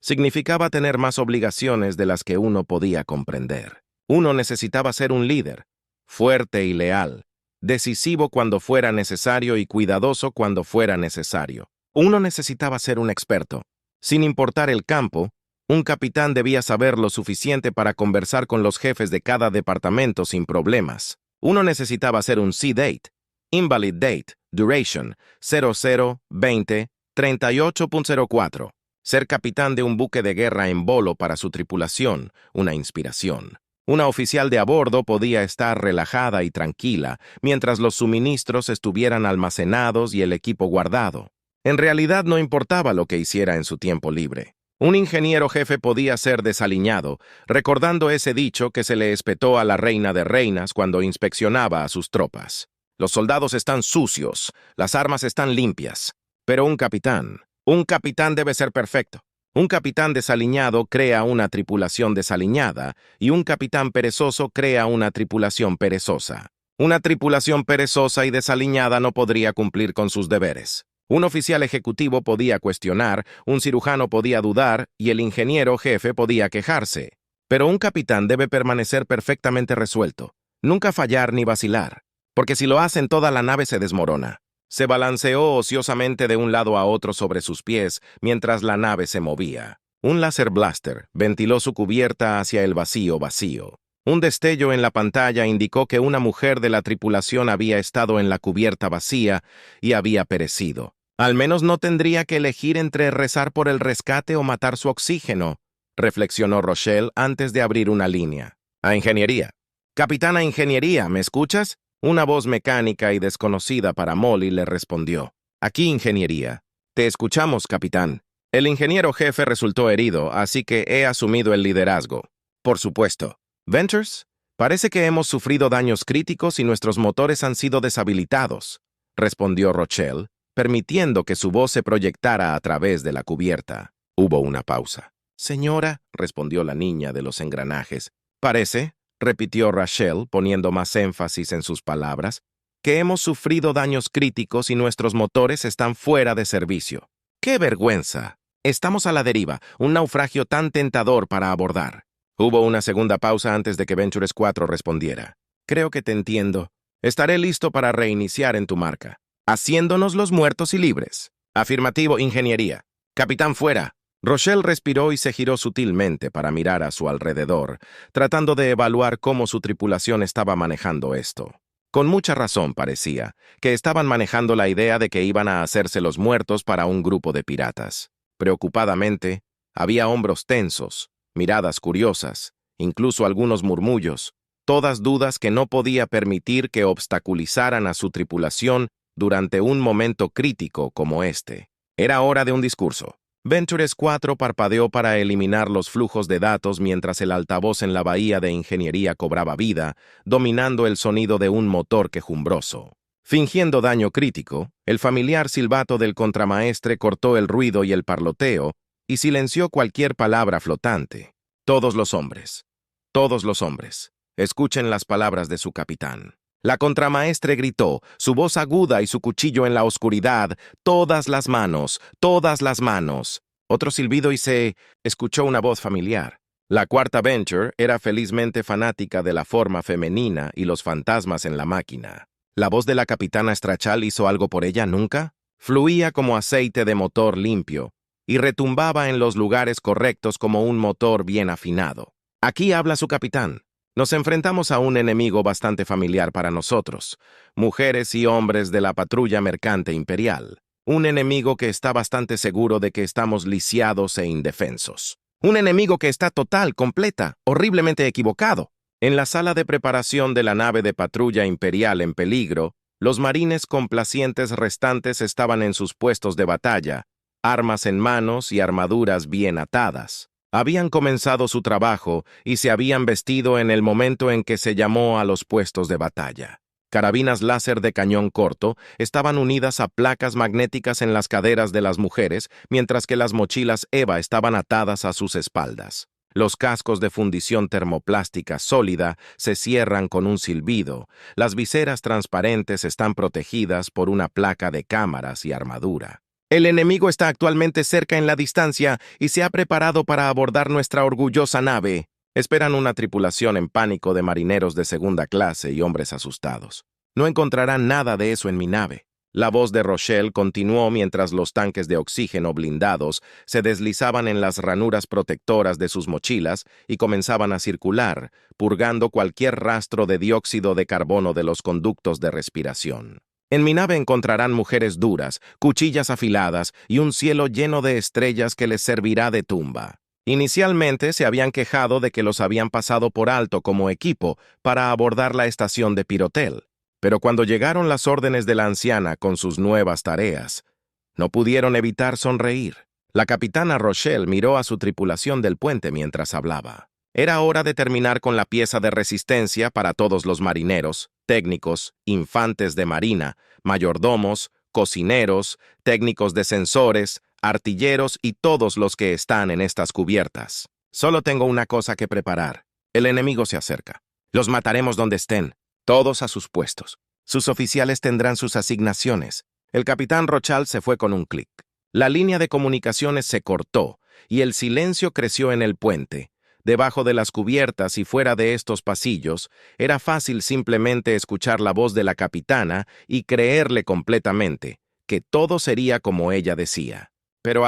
Significaba tener más obligaciones de las que uno podía comprender. Uno necesitaba ser un líder, fuerte y leal, decisivo cuando fuera necesario y cuidadoso cuando fuera necesario. Uno necesitaba ser un experto. Sin importar el campo, un capitán debía saber lo suficiente para conversar con los jefes de cada departamento sin problemas. Uno necesitaba ser un C-Date, Invalid Date, Duration 0020 38.04. Ser capitán de un buque de guerra en volo para su tripulación, una inspiración. Una oficial de a bordo podía estar relajada y tranquila mientras los suministros estuvieran almacenados y el equipo guardado. En realidad no importaba lo que hiciera en su tiempo libre. Un ingeniero jefe podía ser desaliñado, recordando ese dicho que se le espetó a la reina de reinas cuando inspeccionaba a sus tropas. Los soldados están sucios, las armas están limpias, pero un capitán debe ser perfecto. Un capitán desaliñado crea una tripulación desaliñada y un capitán perezoso crea una tripulación perezosa. Una tripulación perezosa y desaliñada no podría cumplir con sus deberes. Un oficial ejecutivo podía cuestionar, un cirujano podía dudar y el ingeniero jefe podía quejarse. Pero un capitán debe permanecer perfectamente resuelto, nunca fallar ni vacilar, porque si lo hacen toda la nave se desmorona. Se balanceó ociosamente de un lado a otro sobre sus pies mientras la nave se movía. Un láser blaster ventiló su cubierta hacia el vacío. Un destello en la pantalla indicó que una mujer de la tripulación había estado en la cubierta vacía y había perecido. Al menos no tendría que elegir entre rezar por el rescate o matar su oxígeno, reflexionó Rochelle antes de abrir una línea. A ingeniería. Capitana Ingeniería, ¿me escuchas? Una voz mecánica y desconocida para Molly le respondió. Aquí, Ingeniería. Te escuchamos, capitán. El ingeniero jefe resultó herido, así que he asumido el liderazgo. Por supuesto. Ventures, parece que hemos sufrido daños críticos y nuestros motores han sido deshabilitados, respondió Rochelle, permitiendo que su voz se proyectara a través de la cubierta. Hubo una pausa. Señora, respondió la niña de los engranajes. Parece, repitió Rochelle, poniendo más énfasis en sus palabras, que hemos sufrido daños críticos y nuestros motores están fuera de servicio. ¡Qué vergüenza! Estamos a la deriva, un naufragio tan tentador para abordar. Hubo una segunda pausa antes de que Ventures 4 respondiera. Creo que te entiendo. Estaré listo para reiniciar en tu marca. Haciéndonos los muertos y libres. Afirmativo, Ingeniería. Capitán fuera. Rochelle respiró y se giró sutilmente para mirar a su alrededor, tratando de evaluar cómo su tripulación estaba manejando esto. Con mucha razón parecía, que estaban manejando la idea de que iban a hacerse los muertos para un grupo de piratas. Preocupadamente, había hombros tensos, miradas curiosas, incluso algunos murmullos, todas dudas que no podía permitir que obstaculizaran a su tripulación durante un momento crítico como este. Era hora de un discurso. Ventures 4 parpadeó para eliminar los flujos de datos mientras el altavoz en la bahía de ingeniería cobraba vida, dominando el sonido de un motor quejumbroso. Fingiendo daño crítico, el familiar silbato del contramaestre cortó el ruido y el parloteo y silenció cualquier palabra flotante. Todos los hombres, escuchen las palabras de su capitán. La contramaestre gritó, su voz aguda y su cuchillo en la oscuridad, todas las manos, todas las manos. Otro silbido y se escuchó una voz familiar. La cuarta Venture era felizmente fanática de la forma femenina y los fantasmas en la máquina. ¿La voz de la capitana Strachal hizo algo por ella nunca? Fluía como aceite de motor limpio y retumbaba en los lugares correctos como un motor bien afinado. Aquí habla su capitán. Nos enfrentamos a un enemigo bastante familiar para nosotros, mujeres y hombres de la patrulla mercante imperial. Un enemigo que está bastante seguro de que estamos lisiados e indefensos. Un enemigo que está total, completa, horriblemente equivocado. En la sala de preparación de la nave de patrulla imperial en peligro, los marines complacientes restantes estaban en sus puestos de batalla, armas en manos y armaduras bien atadas. Habían comenzado su trabajo y se habían vestido en el momento en que se llamó a los puestos de batalla. Carabinas láser de cañón corto estaban unidas a placas magnéticas en las caderas de las mujeres, mientras que las mochilas EVA estaban atadas a sus espaldas. Los cascos de fundición termoplástica sólida se cierran con un silbido. Las viseras transparentes están protegidas por una placa de cámaras y armadura. El enemigo está actualmente cerca en la distancia y se ha preparado para abordar nuestra orgullosa nave. Esperan una tripulación en pánico de marineros de segunda clase y hombres asustados. No encontrarán nada de eso en mi nave. La voz de Rochelle continuó mientras los tanques de oxígeno blindados se deslizaban en las ranuras protectoras de sus mochilas y comenzaban a circular, purgando cualquier rastro de dióxido de carbono de los conductos de respiración. En mi nave encontrarán mujeres duras, cuchillas afiladas y un cielo lleno de estrellas que les servirá de tumba. Inicialmente se habían quejado de que los habían pasado por alto como equipo para abordar la estación de Pirotel, pero cuando llegaron las órdenes de la anciana con sus nuevas tareas, no pudieron evitar sonreír. La capitana Rochelle miró a su tripulación del puente mientras hablaba. Era hora de terminar con la pieza de resistencia para todos los marineros, técnicos, infantes de marina, mayordomos, cocineros, técnicos de sensores, artilleros y todos los que están en estas cubiertas. Solo tengo una cosa que preparar. El enemigo se acerca. Los mataremos donde estén, todos a sus puestos. Sus oficiales tendrán sus asignaciones. El capitán Rochelle se fue con un clic. La línea de comunicaciones se cortó y el silencio creció en el puente. Debajo de las cubiertas y fuera de estos pasillos, era fácil simplemente escuchar la voz de la capitana y creerle completamente, que todo sería como ella decía. Pero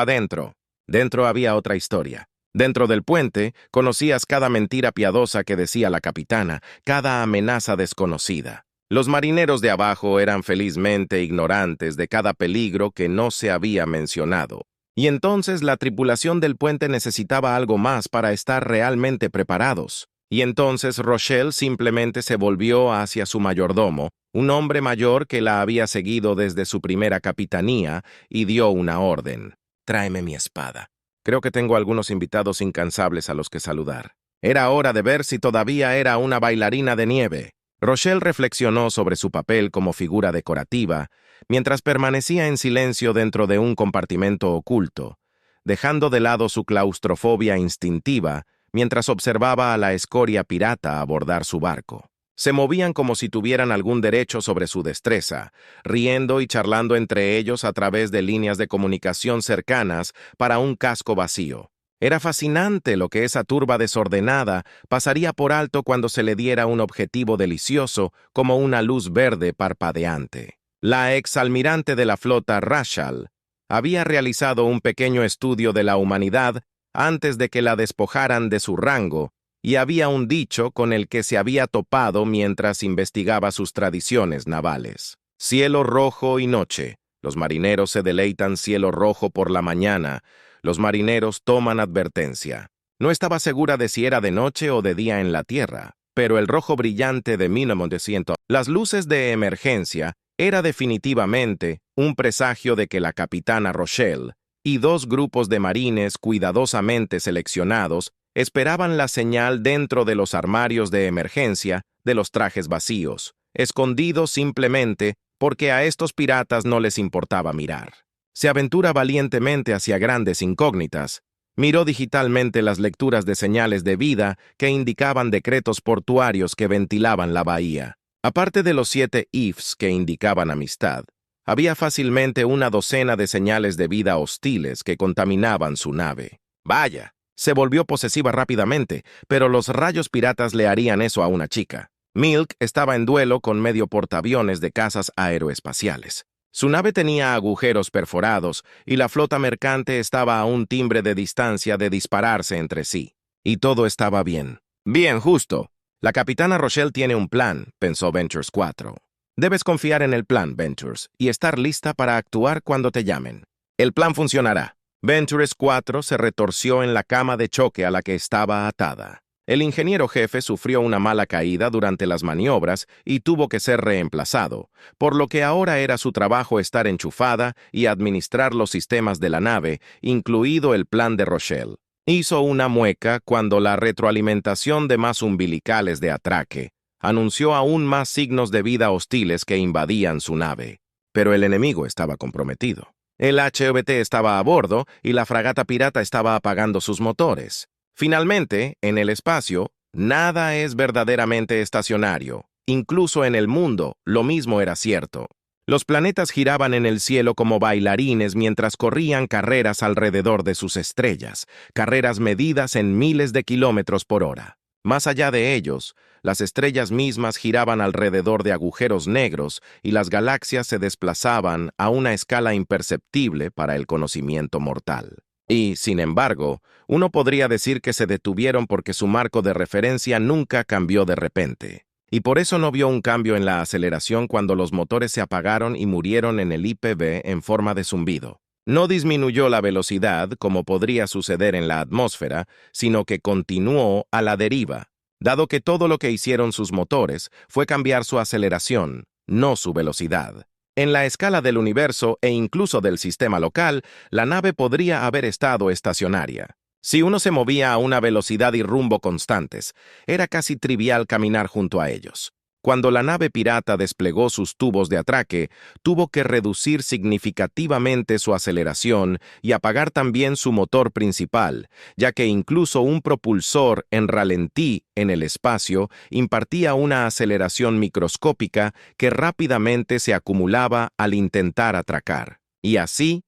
dentro había otra historia. Dentro del puente, conocías cada mentira piadosa que decía la capitana, cada amenaza desconocida. Los marineros de abajo eran felizmente ignorantes de cada peligro que no se había mencionado. Y entonces la tripulación del puente necesitaba algo más para estar realmente preparados. Y entonces Rochelle simplemente se volvió hacia su mayordomo, un hombre mayor que la había seguido desde su primera capitanía, y dio una orden. «Tráeme mi espada. Creo que tengo algunos invitados incansables a los que saludar». Era hora de ver si todavía era una bailarina de nieve. Rochelle reflexionó sobre su papel como figura decorativa, mientras permanecía en silencio dentro de un compartimento oculto, dejando de lado su claustrofobia instintiva mientras observaba a la escoria pirata abordar su barco. Se movían como si tuvieran algún derecho sobre su destreza, riendo y charlando entre ellos a través de líneas de comunicación cercanas para un casco vacío. Era fascinante lo que esa turba desordenada pasaría por alto cuando se le diera un objetivo delicioso como una luz verde parpadeante. La exalmirante de la flota Rachel había realizado un pequeño estudio de la humanidad antes de que la despojaran de su rango, y había un dicho con el que se había topado mientras investigaba sus tradiciones navales. Cielo rojo y noche. Los marineros se deleitan cielo rojo por la mañana. Los marineros toman advertencia. No estaba segura de si era de noche o de día en la tierra, pero el rojo brillante de 1900, las luces de emergencia, era definitivamente un presagio de que la capitana Rochelle y dos grupos de marines cuidadosamente seleccionados esperaban la señal dentro de los armarios de emergencia de los trajes vacíos, escondidos simplemente porque a estos piratas no les importaba mirar. Se aventura valientemente hacia grandes incógnitas. Miró digitalmente las lecturas de señales de vida que indicaban decretos portuarios que ventilaban la bahía. Aparte de los 7 ifs que indicaban amistad, había fácilmente una docena de señales de vida hostiles que contaminaban su nave. Vaya, se volvió posesiva rápidamente, pero los rayos piratas le harían eso a una chica. Milk estaba en duelo con medio portaaviones de cazas aeroespaciales. Su nave tenía agujeros perforados y la flota mercante estaba a un timbre de distancia de dispararse entre sí. Y todo estaba bien. Bien, justo. La capitana Rochelle tiene un plan, pensó Ventures 4. Debes confiar en el plan, Ventures, y estar lista para actuar cuando te llamen. El plan funcionará. Ventures 4 se retorció en la cama de choque a la que estaba atada. El ingeniero jefe sufrió una mala caída durante las maniobras y tuvo que ser reemplazado, por lo que ahora era su trabajo estar enchufada y administrar los sistemas de la nave, incluido el plan de Rochelle. Hizo una mueca cuando la retroalimentación de más umbilicales de atraque anunció aún más signos de vida hostiles que invadían su nave. Pero el enemigo estaba comprometido. El HVT estaba a bordo y la fragata pirata estaba apagando sus motores. Finalmente, en el espacio, nada es verdaderamente estacionario. Incluso en el mundo, lo mismo era cierto. Los planetas giraban en el cielo como bailarines mientras corrían carreras alrededor de sus estrellas, carreras medidas en miles de kilómetros por hora. Más allá de ellos, las estrellas mismas giraban alrededor de agujeros negros y las galaxias se desplazaban a una escala imperceptible para el conocimiento mortal. Y, sin embargo, uno podría decir que se detuvieron porque su marco de referencia nunca cambió de repente. Y por eso no vio un cambio en la aceleración cuando los motores se apagaron y murieron en el IPB en forma de zumbido. No disminuyó la velocidad, como podría suceder en la atmósfera, sino que continuó a la deriva, dado que todo lo que hicieron sus motores fue cambiar su aceleración, no su velocidad. En la escala del universo e incluso del sistema local, la nave podría haber estado estacionaria. Si uno se movía a una velocidad y rumbo constantes, era casi trivial caminar junto a ellos. Cuando la nave pirata desplegó sus tubos de atraque, tuvo que reducir significativamente su aceleración y apagar también su motor principal, ya que incluso un propulsor en ralentí en el espacio impartía una aceleración microscópica que rápidamente se acumulaba al intentar atracar. Y así,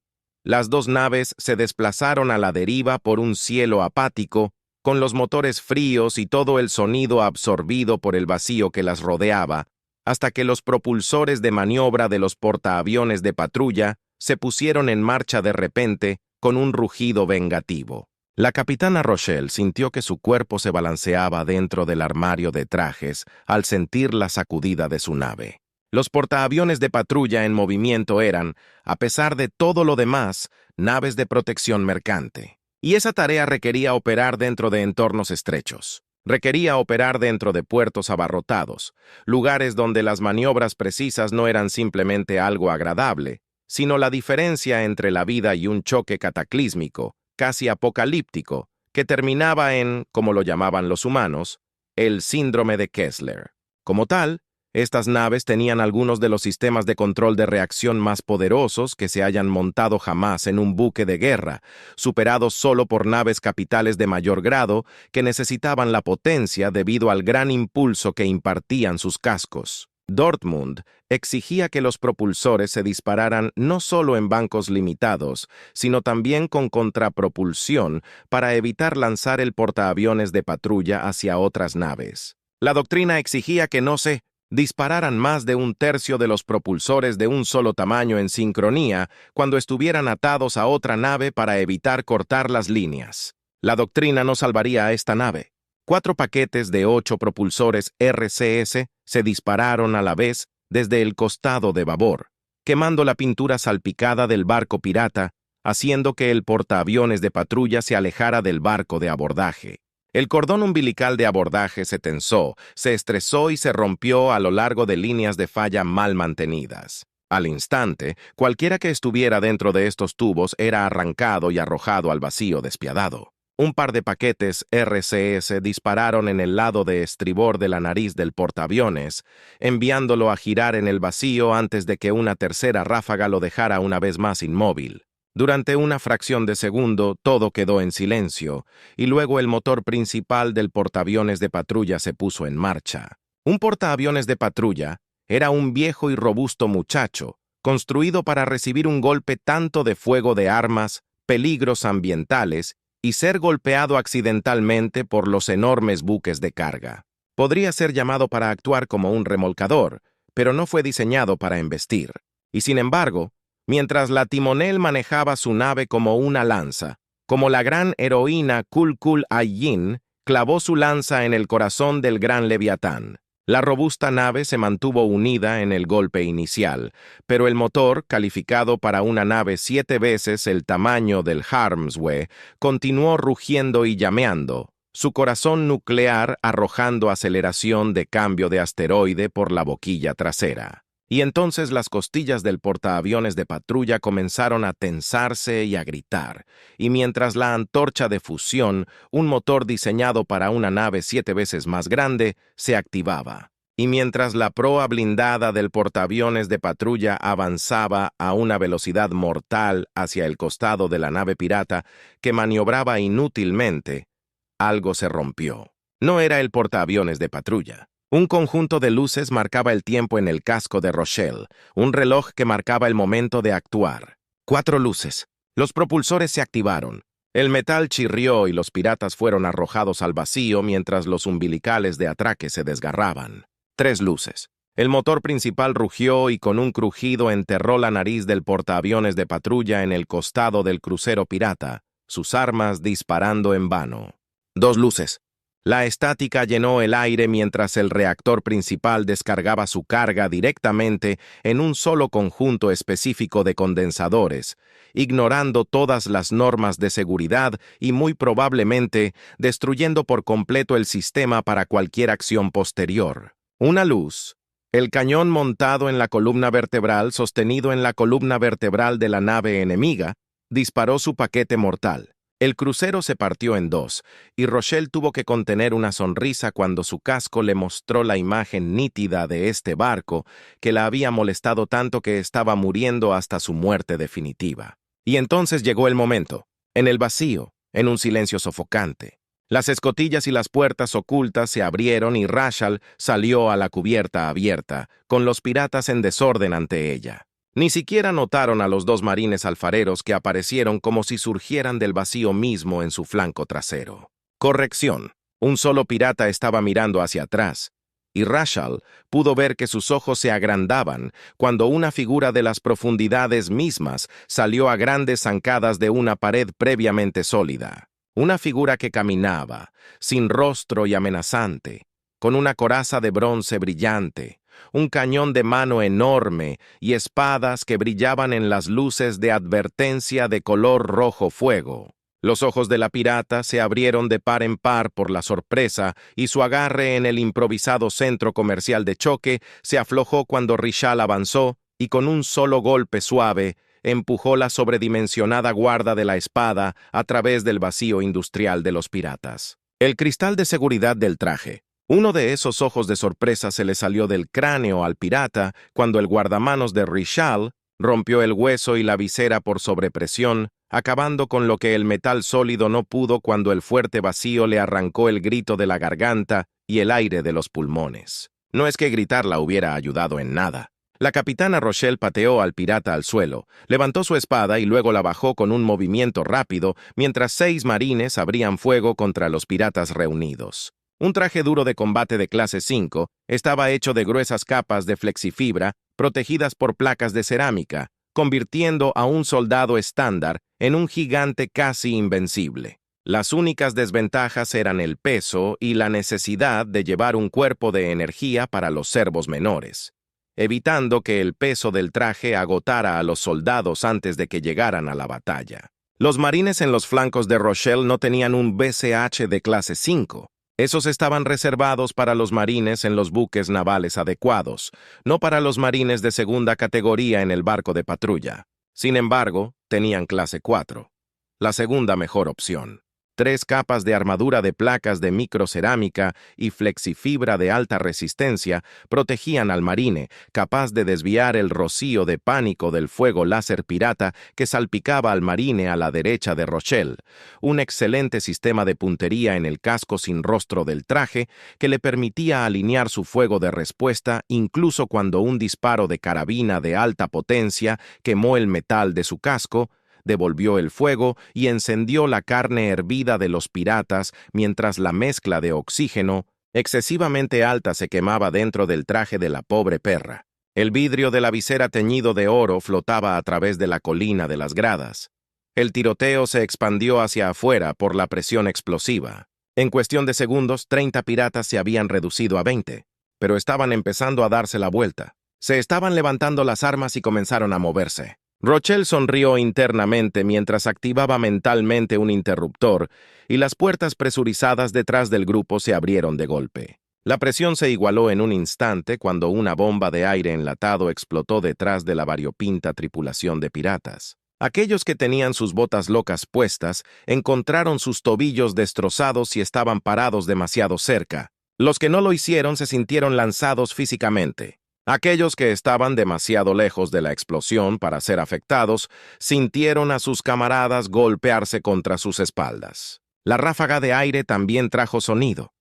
las dos naves se desplazaron a la deriva por un cielo apático, con los motores fríos y todo el sonido absorbido por el vacío que las rodeaba, hasta que los propulsores de maniobra de los portaaviones de patrulla se pusieron en marcha de repente con un rugido vengativo. La capitana Rochelle sintió que su cuerpo se balanceaba dentro del armario de trajes al sentir la sacudida de su nave. Los portaaviones de patrulla en movimiento eran, a pesar de todo lo demás, naves de protección mercante. Y esa tarea requería operar dentro de entornos estrechos. Requería operar dentro de puertos abarrotados, lugares donde las maniobras precisas no eran simplemente algo agradable, sino la diferencia entre la vida y un choque cataclísmico, casi apocalíptico, que terminaba en, como lo llamaban los humanos, el síndrome de Kessler. Como tal, estas naves tenían algunos de los sistemas de control de reacción más poderosos que se hayan montado jamás en un buque de guerra, superados solo por naves capitales de mayor grado que necesitaban la potencia debido al gran impulso que impartían sus cascos. Dortmund exigía que los propulsores se dispararan no solo en bancos limitados, sino también con contrapropulsión para evitar lanzar el portaaviones de patrulla hacia otras naves. La doctrina exigía que no se dispararan más de un tercio de los propulsores de un solo tamaño en sincronía cuando estuvieran atados a otra nave para evitar cortar las líneas. La doctrina no salvaría a esta nave. 4 paquetes de 8 propulsores RCS se dispararon a la vez desde el costado de babor, quemando la pintura salpicada del barco pirata, haciendo que el portaaviones de patrulla se alejara del barco de abordaje. El cordón umbilical de abordaje se tensó, se estresó y se rompió a lo largo de líneas de falla mal mantenidas. Al instante, cualquiera que estuviera dentro de estos tubos era arrancado y arrojado al vacío despiadado. Un par de paquetes RCS dispararon en el lado de estribor de la nariz del portaaviones, enviándolo a girar en el vacío antes de que una tercera ráfaga lo dejara una vez más inmóvil. Durante una fracción de segundo, todo quedó en silencio, y luego el motor principal del portaaviones de patrulla se puso en marcha. Un portaaviones de patrulla era un viejo y robusto muchacho, construido para recibir un golpe tanto de fuego de armas, peligros ambientales y ser golpeado accidentalmente por los enormes buques de carga. Podría ser llamado para actuar como un remolcador, pero no fue diseñado para embestir. Y sin embargo, mientras la timonel manejaba su nave como una lanza, como la gran heroína Kul Kul Ayin clavó su lanza en el corazón del gran Leviatán. La robusta nave se mantuvo unida en el golpe inicial, pero el motor, calificado para una nave 7 veces el tamaño del Harmsway, continuó rugiendo y llameando, su corazón nuclear arrojando aceleración de cambio de asteroide por la boquilla trasera. Y entonces las costillas del portaaviones de patrulla comenzaron a tensarse y a gritar, y mientras la antorcha de fusión, un motor diseñado para una nave 7 veces más grande, se activaba. Y mientras la proa blindada del portaaviones de patrulla avanzaba a una velocidad mortal hacia el costado de la nave pirata, que maniobraba inútilmente, algo se rompió. No era el portaaviones de patrulla. Un conjunto de luces marcaba el tiempo en el casco de Rochelle, un reloj que marcaba el momento de actuar. 4 luces. Los propulsores se activaron. El metal chirrió y los piratas fueron arrojados al vacío mientras los umbilicales de atraque se desgarraban. 3 luces. El motor principal rugió y con un crujido enterró la nariz del portaaviones de patrulla en el costado del crucero pirata, sus armas disparando en vano. 2 luces. La estática llenó el aire mientras el reactor principal descargaba su carga directamente en un solo conjunto específico de condensadores, ignorando todas las normas de seguridad y muy probablemente destruyendo por completo el sistema para cualquier acción posterior. Una luz. El cañón montado en la columna vertebral, sostenido en la columna vertebral de la nave enemiga, disparó su paquete mortal. El crucero se partió en 2, y Rochelle tuvo que contener una sonrisa cuando su casco le mostró la imagen nítida de este barco que la había molestado tanto que estaba muriendo hasta su muerte definitiva. Y entonces llegó el momento, en el vacío, en un silencio sofocante. Las escotillas y las puertas ocultas se abrieron y Rachel salió a la cubierta abierta, con los piratas en desorden ante ella. Ni siquiera notaron a los 2 marines alfareros que aparecieron como si surgieran del vacío mismo en su flanco trasero. Corrección, un solo pirata estaba mirando hacia atrás, y Rachel pudo ver que sus ojos se agrandaban cuando una figura de las profundidades mismas salió a grandes zancadas de una pared previamente sólida. Una figura que caminaba, sin rostro y amenazante, con una coraza de bronce brillante, un cañón de mano enorme y espadas que brillaban en las luces de advertencia de color rojo fuego. Los ojos de la pirata se abrieron de par en par por la sorpresa y su agarre en el improvisado centro comercial de choque se aflojó cuando Rachel avanzó y con un solo golpe suave empujó la sobredimensionada guarda de la espada a través del vacío industrial de los piratas. El cristal de seguridad del traje. Uno de esos ojos de sorpresa se le salió del cráneo al pirata cuando el guardamanos de Rachel rompió el hueso y la visera por sobrepresión, acabando con lo que el metal sólido no pudo cuando el fuerte vacío le arrancó el grito de la garganta y el aire de los pulmones. No es que gritarla hubiera ayudado en nada. La capitana Rochelle pateó al pirata al suelo, levantó su espada y luego la bajó con un movimiento rápido mientras 6 marines abrían fuego contra los piratas reunidos. Un traje duro de combate de clase 5 estaba hecho de gruesas capas de flexifibra protegidas por placas de cerámica, convirtiendo a un soldado estándar en un gigante casi invencible. Las únicas desventajas eran el peso y la necesidad de llevar un cuerpo de energía para los servos menores, evitando que el peso del traje agotara a los soldados antes de que llegaran a la batalla. Los marines en los flancos de Rochelle no tenían un BCH de clase 5. Esos estaban reservados para los marines en los buques navales adecuados, no para los marines de segunda categoría en el barco de patrulla. Sin embargo, tenían clase 4, la segunda mejor opción. 3 capas de armadura de placas de microcerámica y flexifibra de alta resistencia protegían al marine, capaz de desviar el rocío de pánico del fuego láser pirata que salpicaba al marine a la derecha de Rochelle, un excelente sistema de puntería en el casco sin rostro del traje que le permitía alinear su fuego de respuesta incluso cuando un disparo de carabina de alta potencia quemó el metal de su casco, devolvió el fuego y encendió la carne hervida de los piratas mientras la mezcla de oxígeno excesivamente alta se quemaba dentro del traje de la pobre perra. El vidrio de la visera teñido de oro flotaba a través de la colina de las gradas. El tiroteo se expandió hacia afuera por la presión explosiva. En cuestión de segundos, 30 piratas se habían reducido a 20, pero estaban empezando a darse la vuelta. Se estaban levantando las armas y comenzaron a moverse. Rochelle sonrió internamente mientras activaba mentalmente un interruptor y las puertas presurizadas detrás del grupo se abrieron de golpe. La presión se igualó en un instante cuando una bomba de aire enlatado explotó detrás de la variopinta tripulación de piratas. Aquellos que tenían sus botas locas puestas encontraron sus tobillos destrozados y estaban parados demasiado cerca. Los que no lo hicieron se sintieron lanzados físicamente. Aquellos que estaban demasiado lejos de la explosión para ser afectados sintieron a sus camaradas golpearse contra sus espaldas. La ráfaga de aire también trajo sonido,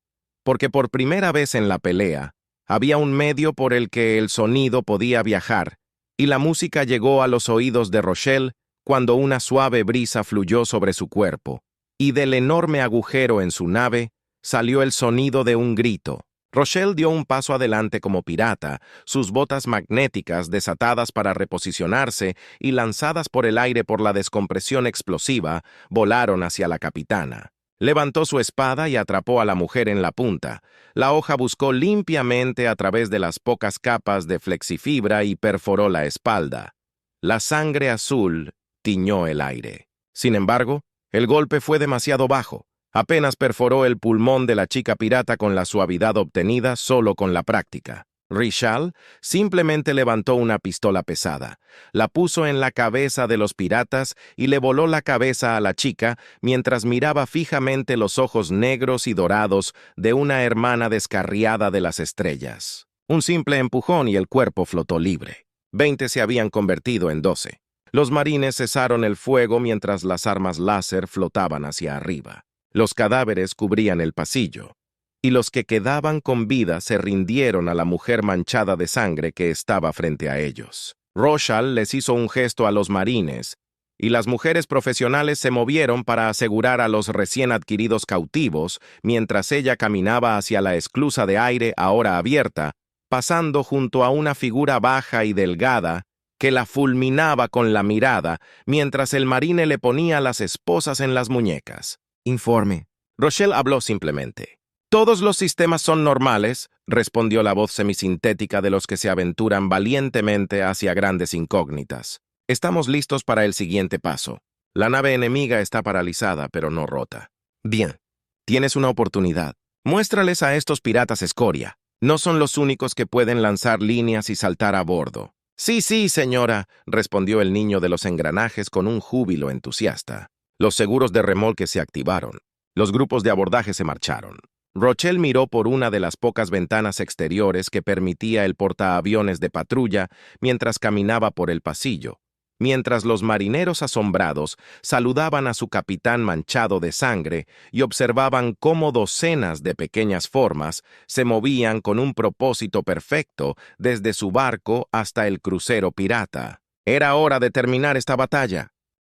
porque por primera vez en la pelea, Había un medio por el que el sonido podía viajar, y la música llegó a los oídos de Rochelle cuando una suave brisa fluyó sobre su cuerpo, y del enorme agujero en su nave salió el sonido de un grito. Rochelle dio un paso adelante como pirata, sus botas magnéticas desatadas para reposicionarse y lanzadas por el aire por la descompresión explosiva, volaron hacia la capitana. Levantó su espada y atrapó a la mujer en la punta. La hoja buscó limpiamente a través de las pocas capas de flexifibra y perforó la espalda. La sangre azul tiñó el aire. Sin embargo, el golpe fue demasiado bajo. Apenas perforó el pulmón de la chica pirata con la suavidad obtenida solo con la práctica. Richal simplemente levantó una pistola pesada, la puso en la cabeza de los piratas y le voló la cabeza a la chica mientras miraba fijamente los ojos negros y dorados de una hermana descarriada de las estrellas. Un simple empujón y el cuerpo flotó libre. 20 se habían convertido en 12. Los marines cesaron el fuego mientras las armas láser flotaban hacia arriba. Los cadáveres cubrían el pasillo, y los que quedaban con vida se rindieron a la mujer manchada de sangre que estaba frente a ellos. Rochelle les hizo un gesto a los marines, y las mujeres profesionales se movieron para asegurar a los recién adquiridos cautivos mientras ella caminaba hacia la esclusa de aire ahora abierta, pasando junto a una figura baja y delgada que la fulminaba con la mirada mientras el marine le ponía las esposas en las muñecas. Informe. Rochelle habló simplemente. «Todos los sistemas son normales», respondió la voz semisintética de los que se aventuran valientemente hacia grandes incógnitas. «Estamos listos para el siguiente paso. La nave enemiga está paralizada, pero no rota. Bien, tienes una oportunidad. Muéstrales a estos piratas escoria. No son los únicos que pueden lanzar líneas y saltar a bordo». «Sí, sí, señora», respondió el niño de los engranajes con un júbilo entusiasta. Los seguros de remolque se activaron. Los grupos de abordaje se marcharon. Rochelle miró por una de las pocas ventanas exteriores que permitía el portaaviones de patrulla mientras caminaba por el pasillo, mientras los marineros asombrados saludaban a su capitán manchado de sangre y observaban cómo docenas de pequeñas formas se movían con un propósito perfecto desde su barco hasta el crucero pirata. Era hora de terminar esta batalla.